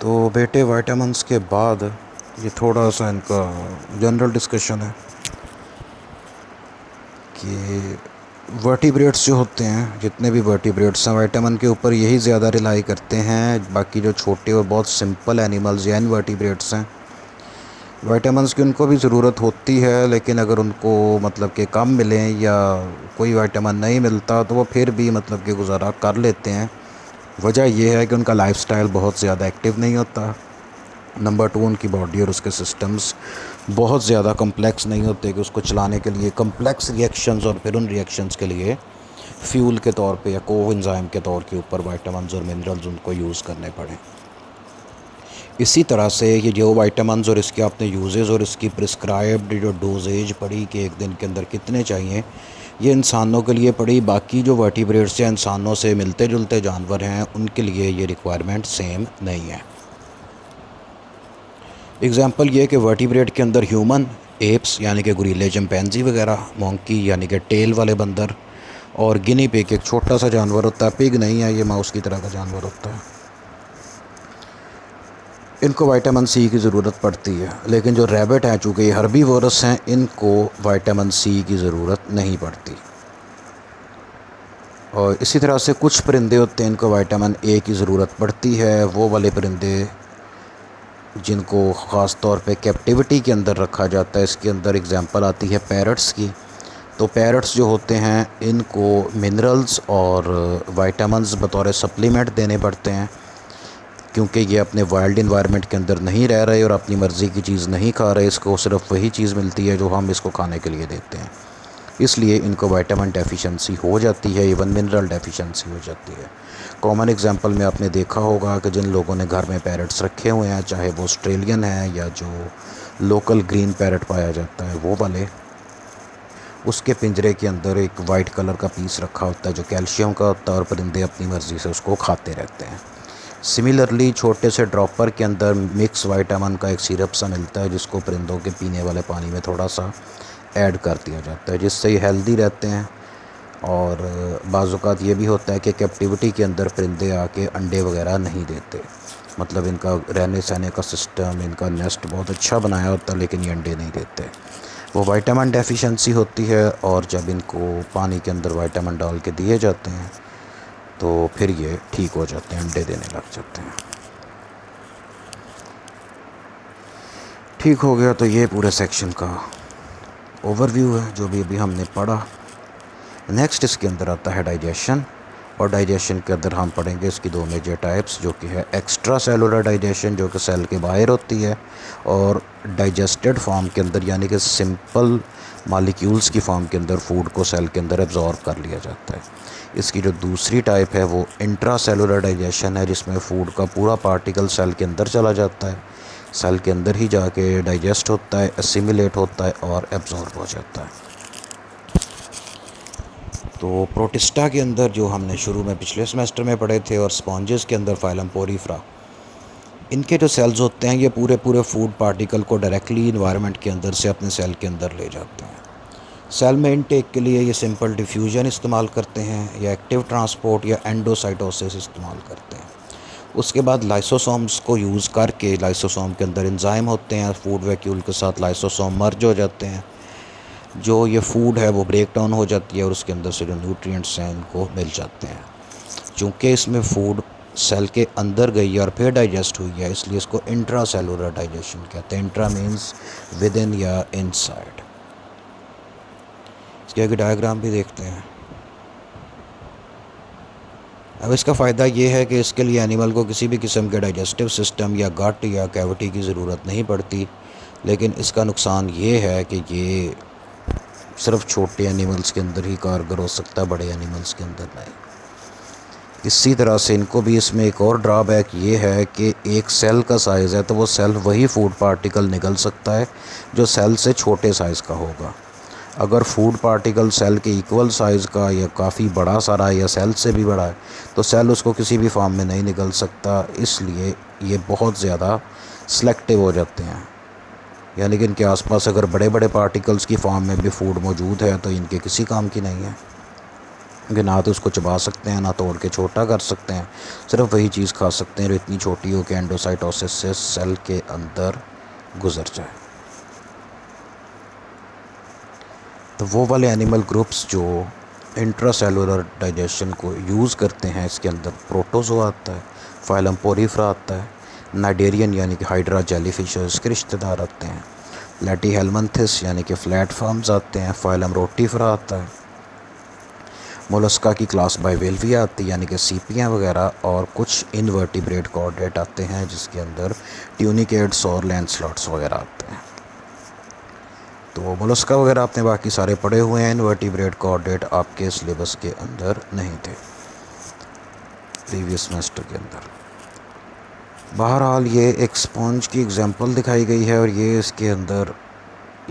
तो बेटे विटामिन्स के बाद ये थोड़ा सा इनका जनरल डिस्कशन है कि वर्टिब्रेट्स जो होते हैं, जितने भी वर्टिब्रेट्स हैं विटामिन के ऊपर यही ज़्यादा रिलाई करते हैं। बाकी जो छोटे और बहुत सिंपल एनिमल्स या इनवर्टिब्रेट्स हैं, विटामिन्स की उनको भी ज़रूरत होती है, लेकिन अगर उनको मतलब कि कम मिलें या कोई विटामिन नहीं मिलता तो वो फिर भी मतलब कि गुजारा कर लेते हैं। वजह यह है कि उनका लाइफस्टाइल बहुत ज़्यादा एक्टिव नहीं होता। नंबर 2, उनकी बॉडी और उसके सिस्टम्स बहुत ज़्यादा कम्प्लेक्स नहीं होते कि उसको चलाने के लिए कम्प्लेक्स रिएक्शंस और फिर उन रिएक्शंस के लिए फ्यूल के तौर पे या कोएंजाइम के तौर के ऊपर विटामिन्स और मिनरल्स उनको यूज़ करने पड़े। इसी तरह से ये जो विटामिन्स और इसके आपने यूजेस और इसकी प्रिस्क्राइब्ड जो डोजेज पड़ी कि एक दिन के अंदर कितने चाहिए, ये इंसानों के लिए पड़ी। बाकी जो वर्टिब्रेट्स या इंसानों से मिलते जुलते जानवर हैं उनके लिए ये रिक्वायरमेंट सेम नहीं है। एग्ज़ाम्पल ये कि वर्टिब्रेट के अंदर ह्यूमन, एप्स यानी कि गुरीले, चिंपैंजी वगैरह, मोंकी यानी कि टेल वाले बंदर और गिनी पिग एक छोटा सा जानवर होता है। पिग नहीं है, ये माउस की तरह का जानवर होता है। इनको विटामिन सी की ज़रूरत पड़ती है, लेकिन जो रैबिट हैं चूँकि ये हर्बीवोरस हैं, इनको विटामिन सी की ज़रूरत नहीं पड़ती। और इसी तरह से कुछ परिंदे होते हैं इनको विटामिन ए की ज़रूरत पड़ती है। वो वाले परिंदे जिनको ख़ास तौर पे कैप्टिविटी के अंदर रखा जाता है, इसके अंदर एग्जांपल आती है पैरट्स की। तो पैरट्स जो होते हैं इनको मिनरल्स और विटामिन्स बतौर सप्लीमेंट देने पड़ते हैं, क्योंकि ये अपने वाइल्ड इन्वायरमेंट के अंदर नहीं रह रहे और अपनी मर्ज़ी की चीज़ नहीं खा रहे। इसको सिर्फ वही चीज़ मिलती है जो हम इसको खाने के लिए देते हैं, इसलिए इनको विटामिन डेफिशिएंसी हो जाती है, इवन मिनरल डेफिशिएंसी हो जाती है। कॉमन एग्जांपल में आपने देखा होगा कि जिन लोगों ने घर में पैरट्स रखे हुए हैं, चाहे वो ऑस्ट्रेलियन है या जो लोकल ग्रीन पैरट पाया जाता है वो वाले, उसके पिंजरे के अंदर एक वाइट कलर का पीस रखा होता है जो कैल्शियम का होता है और परिंदे अपनी मर्ज़ी से उसको खाते रहते हैं। सिमिलरली छोटे से ड्रॉपर के अंदर मिक्स विटामिन का एक सिरप सा मिलता है जिसको परिंदों के पीने वाले पानी में थोड़ा सा ऐड कर दिया जाता है, जिससे ये हेल्दी रहते हैं। और बाज़ औक़ात ये भी होता है कि कैप्टिविटी के अंदर परिंदे आके अंडे वगैरह नहीं देते, मतलब इनका रहने सहने का सिस्टम, इनका नेस्ट बहुत अच्छा बनाया होता है, लेकिन ये अंडे नहीं देते। वो विटामिन डेफिशिएंसी होती है, और जब इनको पानी के अंदर विटामिन डाल के दिए जाते हैं तो फिर ये ठीक हो जाते हैं, अंडे देने लग जाते हैं। ठीक हो गया, तो ये पूरे सेक्शन का ओवरव्यू है जो भी अभी हमने पढ़ा। नेक्स्ट इसके अंदर आता है डाइजेशन, और डाइजेशन के अंदर हम पढ़ेंगे इसकी दो मेजर टाइप्स, जो कि है एक्स्ट्रा सेलुलर डाइजेशन जो कि सेल के बाहर होती है, और डाइजेस्टेड फॉर्म के अंदर यानी कि सिंपल मालिक्यूल्स की फॉर्म के अंदर फूड को सेल के अंदर एब्जॉर्ब कर लिया जाता है। इसकी जो दूसरी टाइप है वो इंट्रा सेलुलर डाइजेशन है, जिसमें फ़ूड का पूरा पार्टिकल सेल के अंदर चला जाता है, सेल के अंदर ही जाके डाइजेस्ट होता है, एसिमिलेट होता है और एब्जॉर्ब हो जाता है। तो प्रोटिस्टा के अंदर जो हमने शुरू में पिछले सेमेस्टर में पढ़े थे, और स्पॉन्जेस के अंदर फाइलम पोरीफ्रा, इनके जो सेल्स होते हैं ये पूरे पूरे फूड पार्टिकल को डायरेक्टली इन्वायरमेंट के अंदर से अपने सेल के अंदर ले जाते हैं। सेल में इनटेक के लिए ये सिंपल डिफ्यूजन इस्तेमाल करते हैं, या एक्टिव ट्रांसपोर्ट या एंडोसाइटोसिस इस्तेमाल करते हैं। उसके बाद लाइसोसोम्स को यूज़ करके, लाइसोसोम के अंदर एंजाइम होते हैं, फूड वैक्यूल के साथ लाइसोसोम मर्ज हो जाते हैं, जो ये फूड है वो ब्रेक डाउन हो जाती है और उसके अंदर से जो न्यूट्रिएंट्स हैं इनको मिल जाते हैं। चूँकि इसमें फूड सेल के अंदर गई है और फिर डाइजेस्ट हुई है, इसलिए इसको इंट्रा सेलुलर डाइजेशन कहते हैं। इंट्रा मीन्स विद इन या इनसाइड। इसके आगे डायग्राम भी देखते हैं। अब इसका फ़ायदा ये है कि इसके लिए एनिमल को किसी भी किस्म के डाइजेस्टिव सिस्टम या गट या कैविटी की ज़रूरत नहीं पड़ती, लेकिन इसका नुकसान ये है कि ये सिर्फ छोटे एनिमल्स के अंदर ही कारगर हो सकता है, बड़े एनिमल्स के अंदर नहीं। इसी तरह से इनको भी इसमें एक और ड्रॉबैक ये है कि एक सेल का साइज़ है तो वो सेल वही फूड पार्टिकल निकल सकता है जो सेल से छोटे साइज़ का होगा। अगर फूड पार्टिकल सेल के इक्वल साइज़ का या काफ़ी बड़ा सारा है या सेल से भी बड़ा है तो सेल उसको किसी भी फॉर्म में नहीं निकल सकता, इसलिए ये बहुत ज़्यादा सिलेक्टिव हो जाते हैं। यानी कि इनके आसपास अगर बड़े बड़े पार्टिकल्स की फॉर्म में भी फूड मौजूद है तो इनके किसी काम की नहीं है। कि ना तो उसको चबा सकते हैं, ना तोड़ के छोटा कर सकते हैं, सिर्फ वही चीज़ खा सकते हैं जो इतनी छोटी हो कि एंडोसाइटोसिस से सेल के अंदर गुजर जाए। तो वो वाले एनिमल ग्रुप्स जो इंट्रासेलुलर डाइजेशन को यूज़ करते हैं, इसके अंदर प्रोटोजोआ आता है, फाइलम पोरीफ्रा आता है, नाइडेरियन यानी कि हाइड्रा जेलीफिशेस के रिश्तेदार आते हैं, प्लेटीहेलमिन्थस यानी कि फ्लैट फॉर्म्स आते हैं, फाइलम रोटीफ्रा आता है, मोलस्का की क्लास बाइवेल्विया आती है यानी कि सीपियाँ वगैरह, और कुछ इनवर्टिब्रेट कॉर्डेट आते हैं जिसके अंदर ट्यूनिकेट्स और लैंसलॉट्स वगैरह आते हैं। तो मोलस्का वगैरह आपने बाकी सारे पढ़े हुए हैं, इनवर्टिब्रेट कॉर्डेट आपके सिलेबस के अंदर नहीं थे प्रीवियस सेमेस्टर के अंदर। बहरहाल ये एक स्पॉन्ज की एग्जांपल दिखाई गई है, और ये इसके अंदर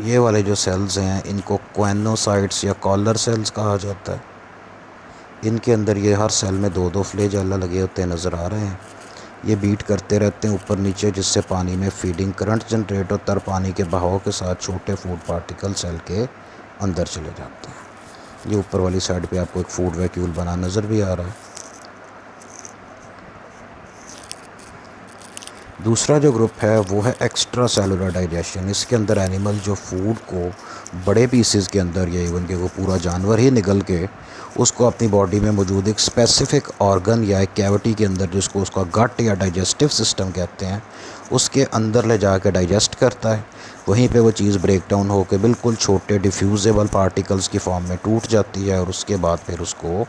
ये वाले जो सेल्स हैं इनको क्वेनोसाइट्स या कॉलर सेल्स कहा जाता है। इनके अंदर ये हर सेल में दो दो फ्लैजेला लगे होते हैं, नज़र आ रहे हैं। ये बीट करते रहते हैं ऊपर नीचे, जिससे पानी में फीडिंग करंट जनरेट होता है और पानी के बहाव के साथ छोटे फूड पार्टिकल सेल के अंदर चले जाते हैं। ये ऊपर वाली साइड पे आपको एक फूड वैक्यूल बना नज़र भी आ रहा है। दूसरा जो ग्रुप है वो है एक्स्ट्रा सेलुलर डाइजेशन। इसके अंदर एनिमल जो फूड को बड़े पीसेस के अंदर, या इवन के वो पूरा जानवर ही निगल के उसको अपनी बॉडी में मौजूद एक स्पेसिफिक ऑर्गन या एक कैविटी के अंदर, जिसको उसका गट या डाइजेस्टिव सिस्टम कहते हैं, उसके अंदर ले जाकर डाइजेस्ट करता है। वहीं पे वो चीज़ ब्रेक डाउन होकर बिल्कुल छोटे डिफ्यूजेबल पार्टिकल्स की फॉर्म में टूट जाती है, और उसके बाद फिर उसको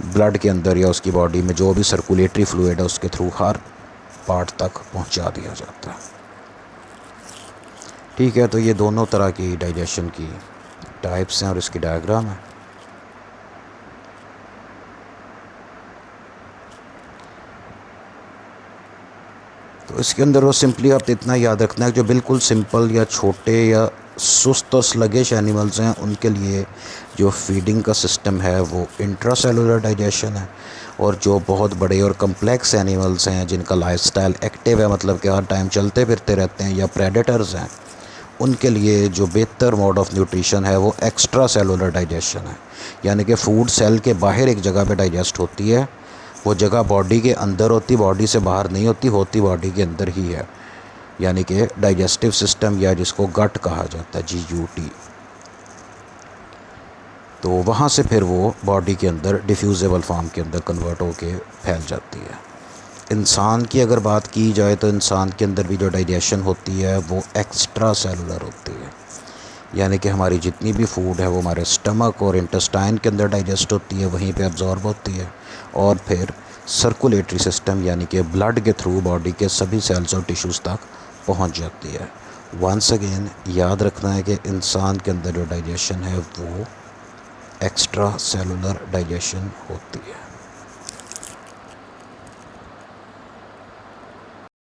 ब्लड के अंदर या उसकी बॉडी में जो भी सर्कुलेटरी फ्लूइड है उसके थ्रू हर पार्ट तक पहुंचा दिया जाता है। ठीक है, तो ये दोनों तरह की डाइजेशन की टाइप्स हैं और इसकी डायग्राम है। तो इसके अंदर वो सिंपली आप इतना याद रखना है कि जो बिल्कुल सिंपल या छोटे या सुस्त और स्लगिश एनिमल्स हैं उनके लिए जो फीडिंग का सिस्टम है वो इंट्रासेलुलर डाइजेशन है, और जो बहुत बड़े और कम्प्लेक्स एनिमल्स हैं जिनका लाइफस्टाइल एक्टिव है, मतलब कि हर टाइम चलते फिरते रहते हैं, या प्रेडेटर्स हैं, उनके लिए जो बेहतर मोड ऑफ न्यूट्रिशन है वो एक्स्ट्रा सेलुलर डाइजेशन है। यानी कि फूड सेल के बाहर एक जगह पे डाइजेस्ट होती है, वो जगह बॉडी के अंदर होती, बॉडी से बाहर नहीं होती बॉडी के अंदर ही है, यानी कि डाइजेस्टिव सिस्टम, या जिसको गट कहा जाता है, GUT। तो वहाँ से फिर वो बॉडी के अंदर डिफ्यूजेबल फॉर्म के अंदर कन्वर्ट होके फैल जाती है। इंसान की अगर बात की जाए तो इंसान के अंदर भी जो डाइजेशन होती है वो एक्स्ट्रा सेलुलर होती है, यानी कि हमारी जितनी भी फूड है वो हमारे स्टमक और इंटेस्टाइन के अंदर डाइजेस्ट होती है, वहीं पे अब्जॉर्ब होती है, और फिर सर्कुलेटरी सिस्टम यानी कि ब्लड के थ्रू बॉडी के सभी सेल्स और टिश्यूज़ तक पहुंच जाती है। वंस अगेन याद रखना है कि इंसान के अंदर जो डाइजेशन है वो एक्स्ट्रा सेलुलर डाइजेशन होती है।